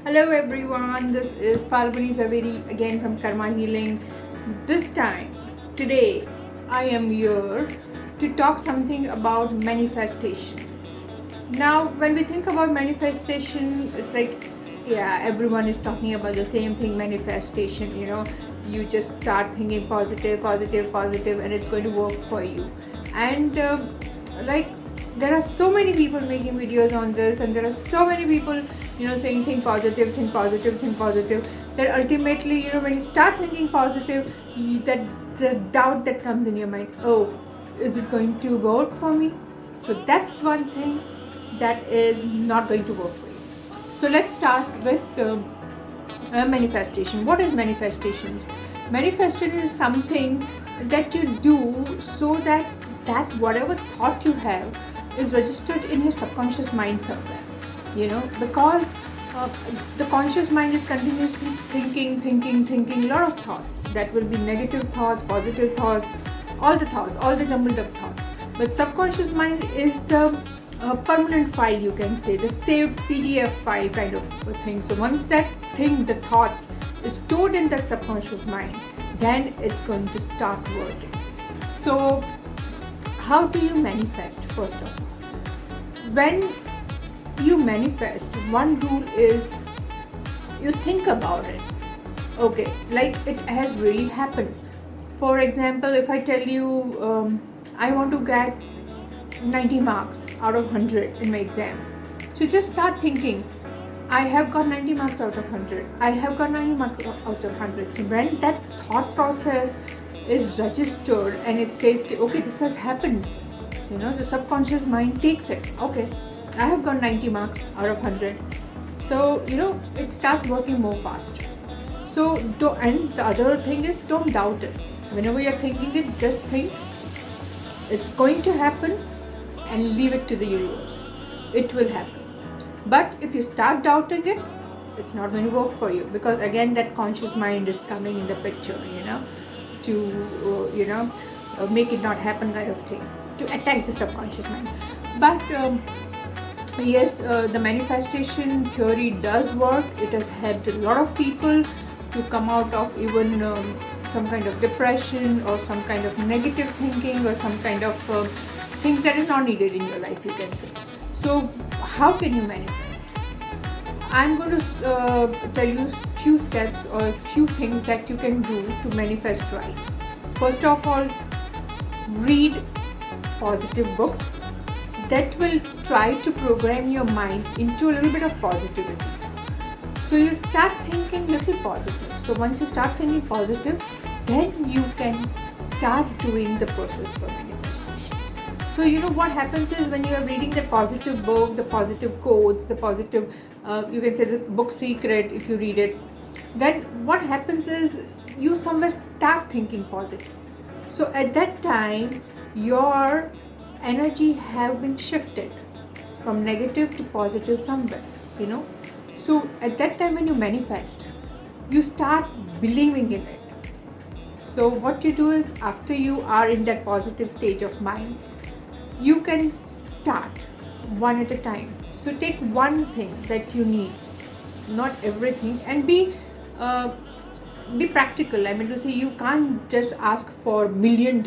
Hello everyone, this is Falguni Zaveri again from Karma Healing. This time, today, I am here to talk something about manifestation. Now, when we think about manifestation, it's like, yeah, everyone is talking about the same thing manifestation. You just start thinking positive, positive, positive, and it's going to work for you. And like, there are so many people making videos on this, and there are so many people, saying think positive, think positive, think positive. That ultimately, when you start thinking positive, that the doubt that comes in your mind, oh, is it going to work for me? So that's one thing that is not going to work for you. So let's start with manifestation. What is manifestation? Manifestation is something that you do so that whatever thought you have is registered in your subconscious mind somewhere. Because the conscious mind is continuously thinking a lot of thoughts. That will be negative thoughts, positive thoughts, all the jumbled up thoughts. But subconscious mind is the permanent file, you can say, the saved PDF file kind of a thing. So once that thing, the thoughts, is stored in that subconscious mind, then it's going to start working. So how do you manifest? First of all, when you manifest, one rule is you think about it. Okay, like it has really happened. For example, if I tell you I want to get 90 marks out of 100 in my exam, so just start thinking, I have got 90 marks out of 100. I have got 90 marks out of 100. So when that thought process is registered and it says, okay, this has happened, the subconscious mind takes it. Okay, I have got 90 marks out of 100. So, it starts working more fast. So, and the other thing is, don't doubt it. Whenever you're thinking it, just think it's going to happen and leave it to the universe. It will happen. But if you start doubting it, it's not going to work for you, because again that conscious mind is coming in the picture, to make it not happen kind of thing, to attack the subconscious mind. But yes, the manifestation theory does work. It has helped a lot of people to come out of even some kind of depression or some kind of negative thinking or some kind of things that is not needed in your life, you can say. So how can you manifest? I'm going to tell you few steps or few things that you can do to manifest right. First of all, read positive books that will try to program your mind into a little bit of positivity. So you start thinking little positive. So once you start thinking positive, then you can start doing the process for manifestation. So what happens is, when you are reading the positive book, the positive quotes, the positive, you can say the book Secret, if you read it, then what happens is you somewhere start thinking positive. So at that time, your energy have been shifted from negative to positive somewhere, So at that time when you manifest, you start believing in it. So what you do is, after you are in that positive stage of mind, you can start one at a time. So take one thing that you need, not everything, and be practical. I mean to say, you can't just ask for $1 million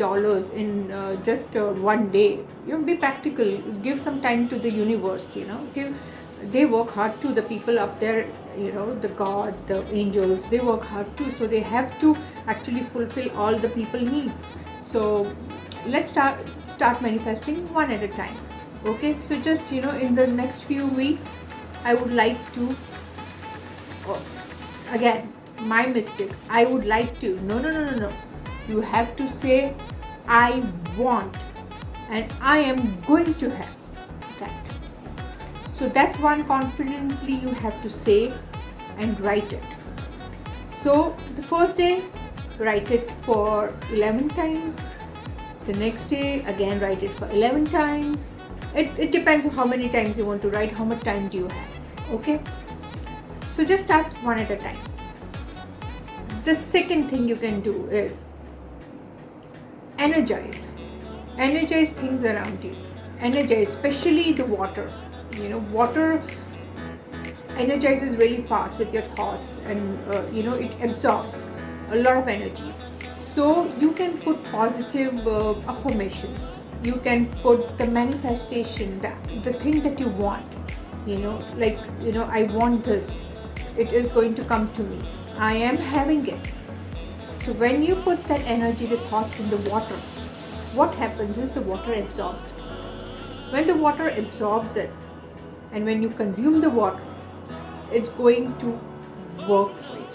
in just one day. Be practical. Give some time to the universe. They work hard too. The people up there, the God, the angels, they work hard too. So they have to actually fulfill all the people needs. So let's start manifesting one at a time. Okay. So just in the next few weeks, I would like to. Oh, again, my mistake. I would like to. No. You have to say, I want, and I am going to have that. So that's one confidently you have to say and write it. So the first day, write it for 11 times. The next day, again, write it for 11 times. It depends on how many times you want to write, how much time do you have. Okay. So just start one at a time. The second thing you can do is energize things around you. Energize, especially the water. Water energizes really fast with your thoughts, and it absorbs a lot of energies. So you can put positive affirmations, you can put the manifestation, the thing that you want, like, I want this, it is going to come to me, I am having it. So when you put that energy, the thoughts in the water, what happens is the water absorbs it. When the water absorbs it, and when you consume the water, it's going to work for you.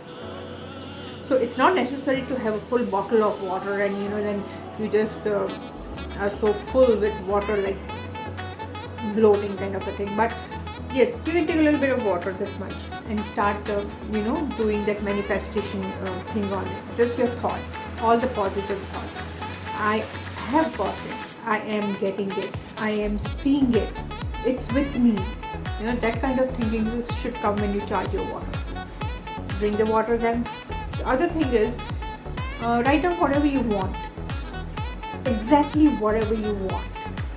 So it's not necessary to have a full bottle of water and then you just are so full with water, like bloating kind of a thing. But yes, you can take a little bit of water, this much, and start doing that manifestation thing on it. Just your thoughts, all the positive thoughts. I have got it, I am getting it, I am seeing it, it's with me. That kind of thinking should come when you charge your water. Drink the water. Then the other thing is, write down whatever you want, exactly whatever you want.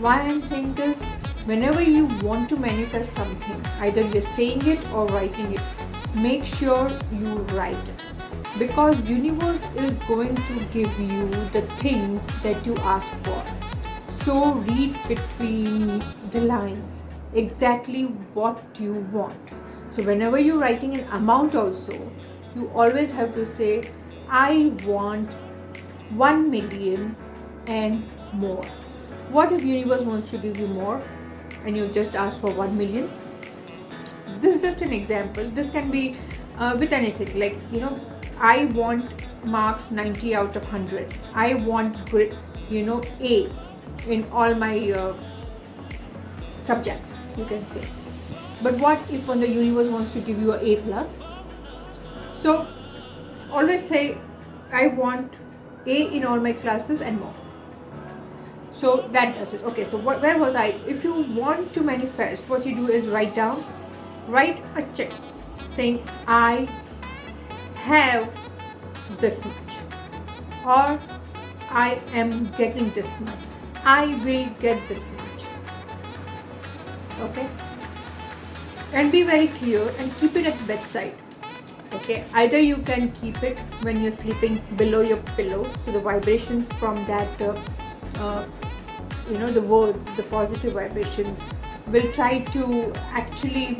Why I'm saying this? Whenever you want to manifest something, either you're saying it or writing it, make sure you write it, because universe is going to give you the things that you ask for. So read between the lines exactly what you want. So whenever you're writing an amount also, you always have to say, I want 1 million and more. What if universe wants to give you more and you just ask for 1 million? This is just an example. This can be with anything, like I want marks 90 out of 100. I want A in all my subjects, you can say. But what if when the universe wants to give you a plus? So always say, I want A in all my classes and more. So that does it. Okay, so where was I? If you want to manifest, what you do is write a check saying, I have this much, or I am getting this much, I will get this much. Okay, and be very clear and keep it at bedside. Okay, either you can keep it when you're sleeping below your pillow, so the vibrations from that the words, the positive vibrations will try to actually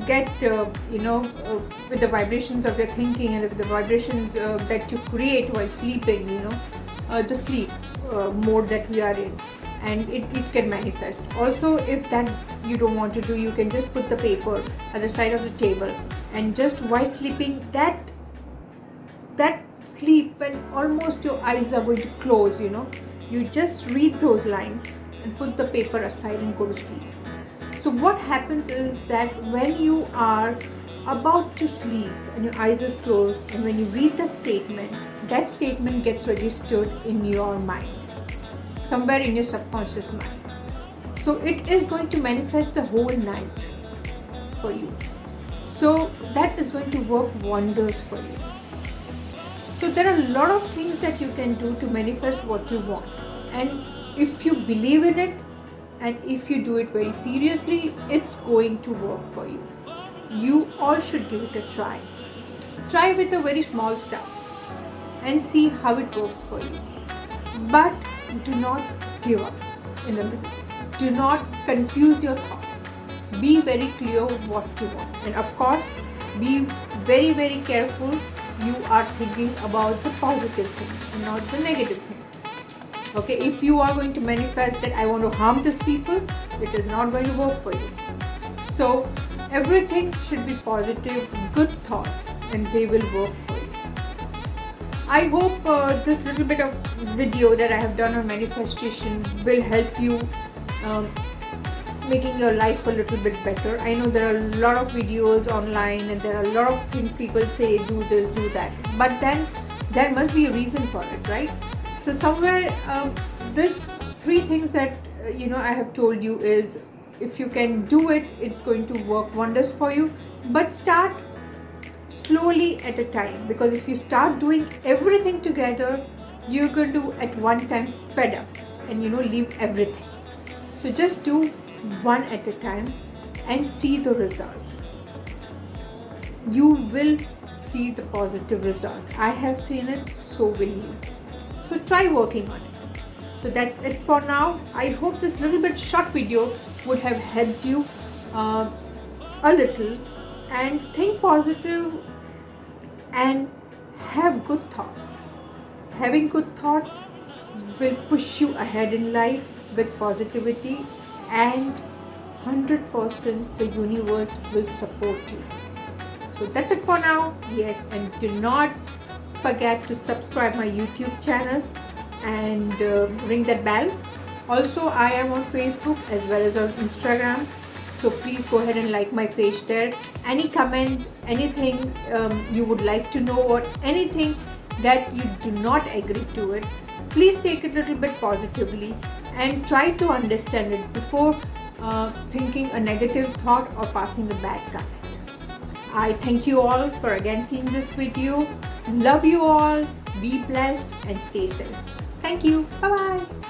get with the vibrations of your thinking and the vibrations that you create while sleeping, the sleep mode that we are in, and it can manifest. Also, if that you don't want to do, you can just put the paper at the side of the table, and just while sleeping, that sleep when almost your eyes are going to close, you just read those lines and put the paper aside and go to sleep. So what happens is that when you are about to sleep and your eyes is closed, and when you read that statement gets registered in your mind, somewhere in your subconscious mind. So it is going to manifest the whole night for you. So that is going to work wonders for you. So there are a lot of things that you can do to manifest what you want. And if you believe in it, and if you do it very seriously, it's going to work for you. You all should give it a try. Try with a very small stuff and see how it works for you. But do not give up in the middle. Do not confuse your thoughts. Be very clear what you want. And of course, be very, very careful. You are thinking about the positive things and not the negative things. Okay, if you are going to manifest that I want to harm these people, it is not going to work for you. So everything should be positive, good thoughts, and they will work for you. I hope this little bit of video that I have done on manifestation will help you making your life a little bit better. I know there are a lot of videos online and there are a lot of things people say, do this, do that, but then there must be a reason for it, right? So somewhere this 3 things that I have told you is, if you can do it, it's going to work wonders for you. But start slowly at a time, because if you start doing everything together, you're going to at one time fed up and leave everything. So just do one at a time and see the results. You will see the positive result. I have seen it, so will you. So try working on it. So that's it for now. I hope this little bit short video would have helped you a little, and think positive and have good thoughts. Having good thoughts will push you ahead in life with positivity, and 100% the universe will support you. So that's it for now. Yes, and do not forget to subscribe my YouTube channel and ring that bell. Also, I am on Facebook as well as on Instagram, so please go ahead and like my page there. Any comments, anything you would like to know, or anything that you do not agree to it, please take it a little bit positively and try to understand it before thinking a negative thought or passing a bad comment. I thank you all for again seeing this video. Love you all. Be blessed and stay safe. Thank you. Bye bye.